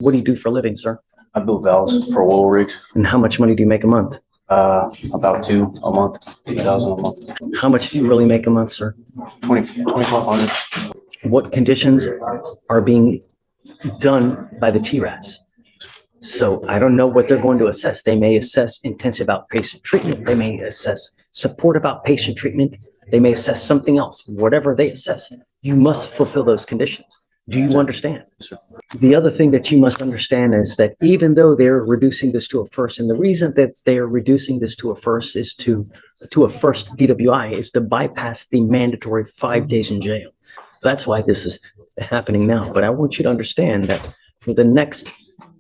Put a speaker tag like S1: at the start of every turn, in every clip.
S1: What do you do for a living, sir?
S2: I build valves for oil rigs.
S1: And how much money do you make a month?
S2: About a month, 2,000 a month.
S1: How much do you really make a month, sir?
S2: 2,500.
S1: What conditions are being done by the TRAS? So I don't know what they're going to assess. They may assess intensive outpatient treatment. They may assess supportive outpatient treatment. They may assess something else. Whatever they assess, you must fulfill those conditions. Do you understand? The other thing that you must understand is that even though they're reducing this to a first, and the reason that they're reducing this to a first is to a first DWI is to bypass the mandatory 5 days in jail. That's why this is happening now. But I want you to understand that for the next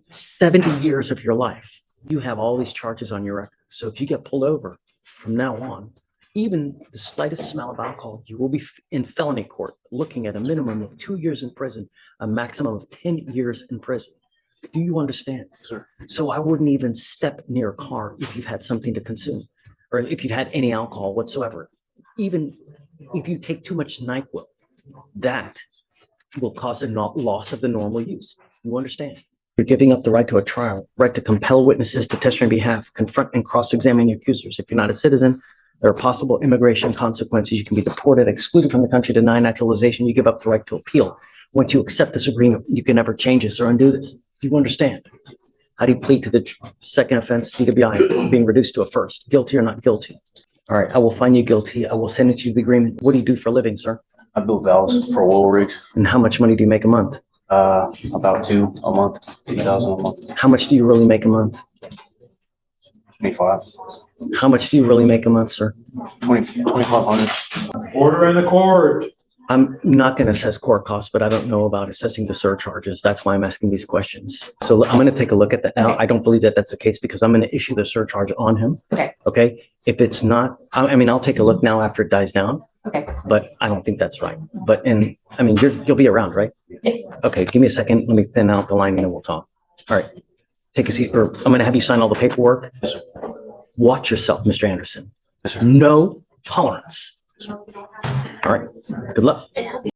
S1: 70 years of your life, you have all these charges on your record. So if you get pulled over from now on, even the slightest smell of alcohol, you will be in felony court looking at a minimum of 2 years in prison, a maximum of 10 years in prison. Do you understand?
S2: Sir.
S1: So I wouldn't even step near a car if you've had something to consume or if you've had any alcohol whatsoever. Even if you take too much NyQuil, that will cause a loss of the normal use. You understand? You're giving up the right to a trial, right to compel witnesses to testify on behalf, confront and cross-examine your accusers. If you're not a citizen, there are possible immigration consequences. You can be deported, excluded from the country, denied naturalization. You give up the right to appeal. Once you accept this agreement, you can never change this or undo this. Do you understand? How do you plead to the second offense, DWI, being reduced to a first? Guilty or not guilty? All right, I will find you guilty. I will send it to you the agreement. What do you do for a living, sir?
S2: I build valves for oil rigs.
S1: And how much money do you make a month?
S2: About a month, 2,000 a month.
S1: How much do you really make a month?
S2: 25.
S1: How much do you really make a month, sir?
S2: 2,500.
S3: Order in the court.
S1: I'm not going to assess court costs, but I don't know about assessing the surcharges. That's why I'm asking these questions. So I'm going to take a look at that now. I don't believe that that's the case because I'm going to issue the surcharge on him.
S4: Okay.
S1: Okay. If it's not, I mean, I'll take a look now after it dies down.
S4: Okay.
S1: But I don't think that's right. But I mean, you'll be around, right?
S4: Yes.
S1: Okay. Give me a second. Let me thin out the line and then we'll talk. All right. Take a seat. Or I'm going to have you sign all the paperwork.
S2: Yes, sir.
S1: Watch yourself, Mr. Anderson.
S2: Yes, sir.
S1: No tolerance.
S2: Yes, sir.
S1: All right. Good luck.